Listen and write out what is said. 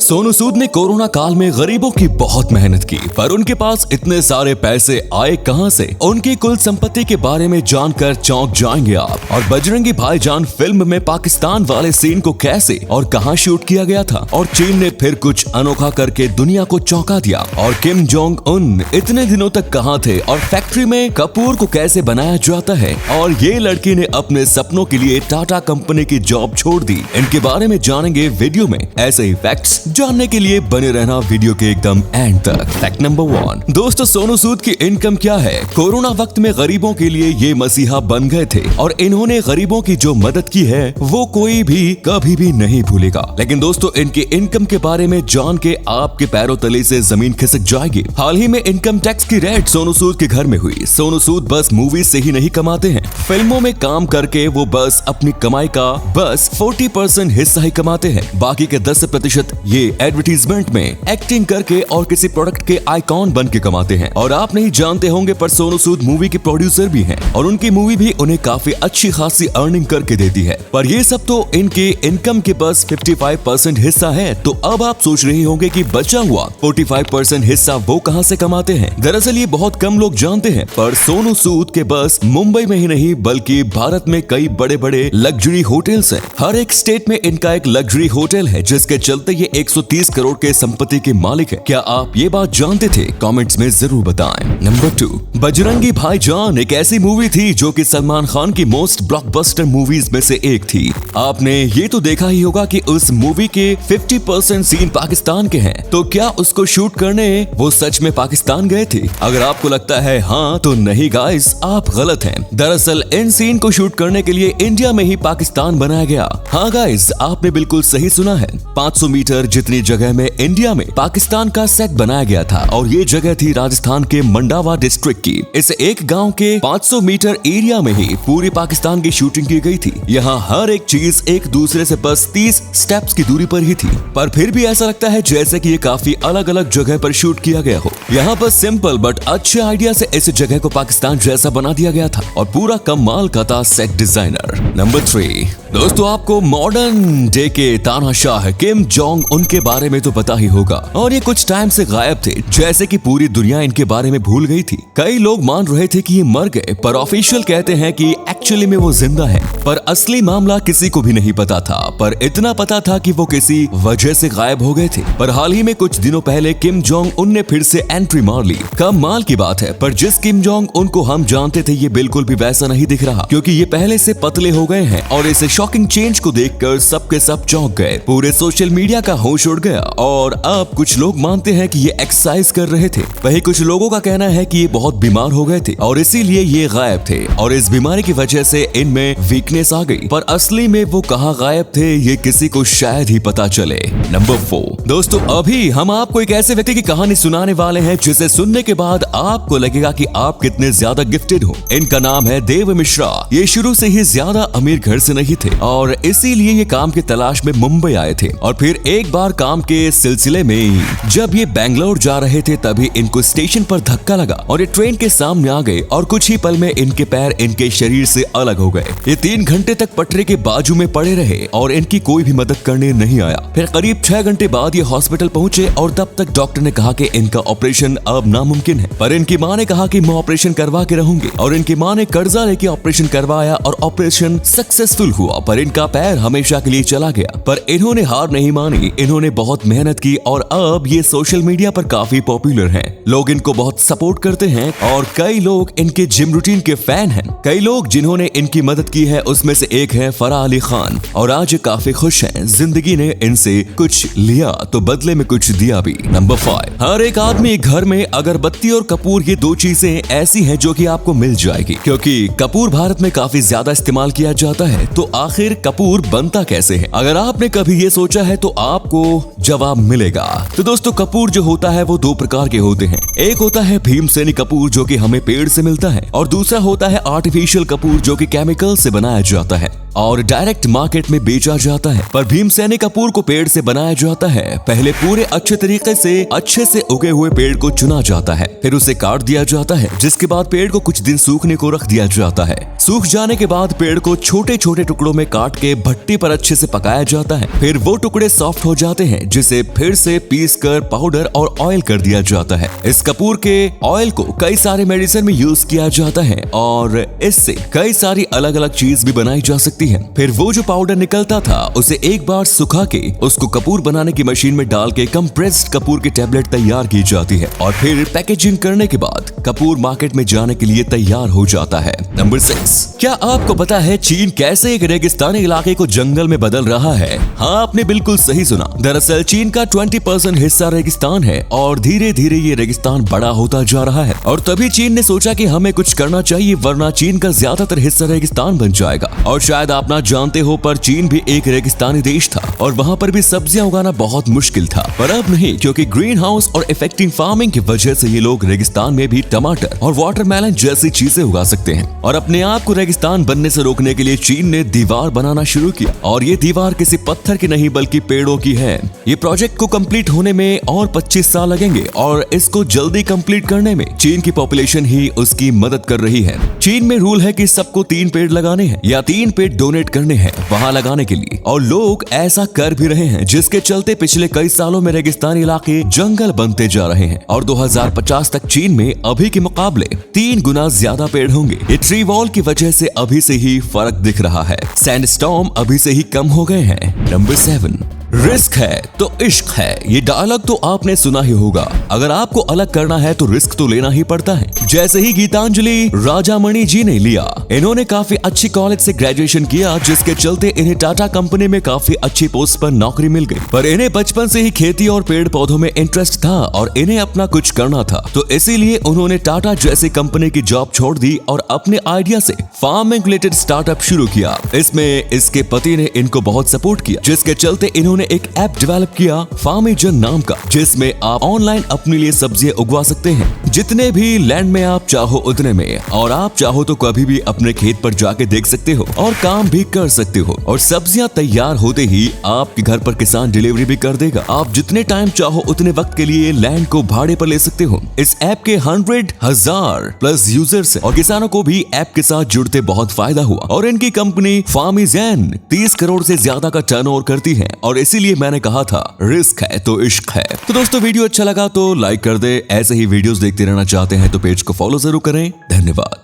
सोनू सूद ने कोरोना काल में गरीबों की बहुत मेहनत की, पर उनके पास इतने सारे पैसे आए कहां से? उनकी कुल संपत्ति के बारे में जानकर चौंक जाएंगे आप। और बजरंगी भाईजान फिल्म में पाकिस्तान वाले सीन को कैसे और कहां शूट किया गया था, और चीन ने फिर कुछ अनोखा करके दुनिया को चौंका दिया। और किम जोंग उन इतने दिनों तक कहां थे, और फैक्ट्री में कपूर को कैसे बनाया जाता है, और ये लड़की ने अपने सपनों के लिए टाटा कंपनी की जॉब छोड़ दी। इनके बारे में जानेंगे वीडियो में। ऐसे ही फैक्ट्स जानने के लिए बने रहना वीडियो के एकदम एंड तक। फैक्ट नंबर 1, दोस्तों सोनू सूद की इनकम क्या है? कोरोना वक्त में गरीबों के लिए ये मसीहा बन गए थे, और इन्होंने गरीबों की जो मदद की है वो कोई भी कभी भी नहीं भूलेगा। लेकिन दोस्तों इनकी इनकम के बारे में जान के आपके पैरों तले से जमीन खिसक जाएगी। हाल ही में इनकम टैक्स की रेड सोनू सूद के घर में हुई। सोनू सूद बस मूवीज से ही नहीं कमाते हैं, फिल्मों में काम करके वो बस अपनी कमाई का बस 40% हिस्सा ही कमाते हैं। बाकी के 10% ये एडवर्टीजमेंट में एक्टिंग करके और किसी प्रोडक्ट के आइकॉन बन के कमाते हैं। और आप नहीं जानते होंगे पर सोनू सूद मूवी के प्रोड्यूसर भी हैं, और उनकी मूवी भी उन्हें काफी अच्छी खासी अर्निंग करके देती है। पर ये सब तो इनके इनकम के बस 55% हिस्सा है। तो अब आप सोच रहे होंगे कि बचा हुआ 45% हिस्सा वो कहां से कमाते हैं। दरअसल ये बहुत कम लोग जानते हैं, पर सोनू सूद के बस मुंबई में ही नहीं बल्कि भारत में कई बड़े बड़े लग्जरी होटल्स हैं। हर एक स्टेट में इनका एक लग्जरी होटल है, जिसके चलते ये 130 करोड़ के संपत्ति के मालिक है। क्या आप ये बात जानते थे? कमेंट्स में जरूर बताएं। नंबर 2, बजरंगी भाईजान एक ऐसी मूवी थी जो कि सलमान खान की मोस्ट ब्लॉकबस्टर मूवीज में से एक थी। आपने ये तो देखा ही होगा कि उस मूवी के 50% सीन पाकिस्तान के हैं। तो क्या उसको शूट करने वो सच में पाकिस्तान गए थे? अगर आपको लगता है हाँ, तो नहीं गाइस, आप गलत हैं। दरअसल इन सीन को शूट करने के लिए इंडिया में ही पाकिस्तान बनाया गया। हाँ गाइस, आपने बिल्कुल सही सुना है। 500 मीटर जितनी जगह में इंडिया में पाकिस्तान का सेट बनाया गया था, और ये जगह थी राजस्थान के मंडावा डिस्ट्रिक्ट की। इस एक गांव के 500 मीटर एरिया में ही पूरी पाकिस्तान की शूटिंग की गई थी। यहाँ हर एक चीज एक दूसरे से बस 30 स्टेप्स की दूरी पर ही थी, पर फिर भी ऐसा लगता है जैसे कि ये काफी अलग अलग जगह पर शूट किया गया हो। यहाँ पर सिंपल बट अच्छे आइडिया से इस जगह को पाकिस्तान जैसा बना दिया गया था, और पूरा कमाल का था सेट डिजाइनर। नंबर 3, दोस्तों आपको मॉडर्न डे के तानाशाह किम जोंग उनके बारे में तो पता ही होगा, और ये कुछ टाइम से गायब थे, जैसे कि पूरी दुनिया इनके बारे में भूल गई थी। कई लोग मान रहे थे कि ये मर गए, पर ऑफिशियल कहते हैं कि एक्चुअली में वो जिंदा है। पर असली मामला किसी को भी नहीं पता था, पर इतना पता था कि वो किसी वजह से गायब हो गए थे। पर हाल ही में कुछ दिनों पहले किम जोंग उन ने फिर से एंट्री मार ली। कमाल की बात है, पर जिस किम जोंग उनको हम जानते थे ये बिल्कुल भी वैसा नहीं दिख रहा, क्योंकि ये पहले से पतले हो गए हैं। और इस शॉकिंग चेंज को देखकर सबके सब चौंक गए। पूरे सोशल मीडिया का होश उड़ गया, और अब कुछ लोग मानते हैं कि ये एक्सरसाइज कर रहे थे। वहीं कुछ लोगों का कहना है कि ये बहुत बीमार हो गए थे और इसीलिए ये गायब थे, और इस बीमारी की वजह से इनमें वीकनेस आ गई। पर असली में वो कहाँ गायब थे ये किसी को शायद ही पता चले। नंबर 4, दोस्तों अभी हम आपको एक ऐसे व्यक्ति की कहानी सुनाने वाले हैं जिसे सुनने के बाद आपको लगेगा कि आप कितने ज्यादा गिफ्टेड हो। इनका नाम है देव मिश्रा। ये शुरू से ही ज्यादा अमीर घर से नहीं थे, और इसीलिए ये काम की तलाश में मुंबई आए थे। और फिर एक बार काम के सिलसिले में जब ये बेंगलोर जा रहे थे, तभी इनको स्टेशन पर धक्का लगा और ये ट्रेन के सामने आ गए, और कुछ ही पल में इनके पैर इनके शरीर से अलग हो गए। ये 3 घंटे तक पटरी के बाजू में पड़े रहे, और इनकी कोई भी मदद करने नहीं आया। फिर करीब 6 घंटे बाद ये हॉस्पिटल पहुंचे, और तब तक डॉक्टर ने कहा कि इनका ऑपरेशन अब नामुमकिन है। पर इनकी माँ ने कहा कि मैं ऑपरेशन करवा के रहूंगी, और इनकी माँ ने कर्जा लेके ऑपरेशन करवाया, और ऑपरेशन सक्सेसफुल हुआ। पर इनका पैर हमेशा के लिए चला गया। पर इन्होंने हार नहीं मानी, इन्होंने बहुत मेहनत की, और अब ये सोशल मीडिया पर काफी पॉपुलर हैं। लोग इनको बहुत सपोर्ट करते हैं, और कई लोग इनके जिम रूटीन के फैन हैं। कई लोग जिन्होंने इनकी मदद की है उसमें से एक है फराह अली खान, और आज काफी खुश हैं। जिंदगी ने इनसे कुछ लिया तो बदले में कुछ दिया भी। नंबर 5, हर एक आदमी घर में अगरबत्ती और कपूर ये 2 चीजें ऐसी हैं जो कि आपको मिल जाएगी, क्योंकि कपूर भारत में काफी ज्यादा इस्तेमाल किया जाता है। तो आखिर कपूर बनता कैसे है? अगर आपने कभी ये सोचा है तो आपको जवाब मिलेगा। तो दोस्तों कपूर जो होता है वो 2 प्रकार के होते हैं। एक होता है भीमसेनी कपूर जो कि हमें पेड़ से मिलता है, और दूसरा होता है आर्टिफिशियल कपूर जो कि केमिकल से बनाया जाता है। और डायरेक्ट मार्केट में बेचा जाता है। पर भीमसेनी कपूर को पेड़ से बनाया जाता है। पहले पूरे अच्छे तरीके से अच्छे से उगे हुए पेड़ को चुना जाता है, फिर उसे काट दिया जाता है, जिसके बाद पेड़ को कुछ दिन सूखने को रख दिया जाता है। सूख जाने के बाद पेड़ को छोटे छोटे टुकड़ों में काट के भट्टी पर अच्छे से पकाया जाता है। फिर वो टुकड़े सॉफ्ट हो जाते हैं, जिसे फिर से पीस कर पाउडर और ऑयल कर दिया जाता है। इस कपूर के ऑयल को कई सारे मेडिसिन में यूज किया जाता है और इससे कई सारी अलग अलग चीज भी बनाई जा सकती है। फिर वो जो पाउडर निकलता था उसे एक बार सुखा के उसको कपूर बनाने की मशीन में डाल के कंप्रेस्ड कपूर की टैबलेट तैयार की जाती है और फिर पैकेजिंग करने के बाद कपूर मार्केट में जाने के लिए तैयार हो जाता है। नंबर 6, क्या आपको पता है चीन कैसे एक रेगिस्तानी इलाके को जंगल में बदल रहा है? हाँ, आपने बिल्कुल सही सुना। दरअसल चीन का 20% हिस्सा रेगिस्तान है और धीरे धीरे ये रेगिस्तान बड़ा होता जा रहा है और तभी चीन ने सोचा कि हमें कुछ करना चाहिए, वरना चीन का ज्यादातर हिस्सा रेगिस्तान बन जाएगा। और शायद आप ना जानते हो, पर चीन भी एक रेगिस्तानी देश था और वहाँ पर भी सब्जियां उगाना बहुत मुश्किल था। पर अब नहीं, क्योंकि ग्रीन हाउस और इफेक्टिव फार्मिंग की वजह से ये लोग रेगिस्तान में भी टमाटर और वाटरमेलन जैसी चीजें उगा सकते हैं। और अपने आप को रेगिस्तान बनने से रोकने के लिए चीन ने दीवार बनाना शुरू किया और ये दीवार किसी पत्थर की नहीं बल्कि पेड़ों की है। ये प्रोजेक्ट को कंप्लीट होने में और 25 साल लगेंगे और इसको जल्दी कंप्लीट करने में चीन की पॉपुलेशन ही उसकी मदद कर रही है। चीन में रूल है कि सबको 3 पेड़ लगाने हैं या 3 पेड़ डोनेट करने हैं वहाँ लगाने के लिए, और लोग ऐसा कर भी रहे हैं, जिसके चलते पिछले कई सालों में रेगिस्तानी इलाके जंगल बनते जा रहे हैं और 2050 तक चीन में अभी के मुकाबले 3 गुना ज्यादा पेड़ होंगे। ये ट्री वॉल की वजह से अभी से ही फर्क दिख रहा है। सैंडस्टॉर्म अभी से ही कम हो गए हैं। नंबर 7, रिस्क है तो इश्क है। ये डायलॉग तो आपने सुना ही होगा। अगर आपको अलग करना है तो रिस्क तो लेना ही पड़ता है। जैसे ही गीतांजलि राजामणि जी ने लिया, इन्होंने काफी अच्छी कॉलेज से ग्रेजुएशन किया, जिसके चलते इन्हें टाटा कंपनी में काफी अच्छी पोस्ट पर नौकरी मिल गई। पर इन्हें बचपन से ही खेती और पेड़ पौधों में इंटरेस्ट था और इन्हें अपना कुछ करना था, तो इसीलिए उन्होंने टाटा जैसी कंपनी की जॉब छोड़ दी और अपने आइडिया से फार्मिंग रिलेटेड स्टार्टअप शुरू किया। इसमें इसके पति ने इनको बहुत सपोर्ट किया, जिसके चलते इन्होंने एक ऐप डेवलप किया फार्मिजन नाम का, जिसमें आप ऑनलाइन अपने लिए सब्जियां उगवा सकते हैं, जितने भी लैंड में आप चाहो उतने में, और आप चाहो तो कभी भी अपने खेत पर जाके देख सकते हो और काम भी कर सकते हो। और सब्जियां तैयार होते ही आपके घर पर किसान डिलीवरी भी कर देगा। आप जितने टाइम चाहो उतने वक्त के लिए लैंड को भाड़े पर ले सकते हो। इस ऐप के 100,000+ यूजर्स और किसानों को भी ऐप के साथ जुड़ते बहुत फायदा हुआ और इनकी कंपनी फार्मिजन 30 करोड़ से ज्यादा का टर्नओवर करती है। और इसीलिए मैंने कहा था, रिस्क है तो इश्क है। तो दोस्तों, वीडियो अच्छा लगा तो लाइक कर दे। ऐसे ही वीडियोस देखते रहना चाहते हैं तो पेज को फॉलो जरूर करें। धन्यवाद।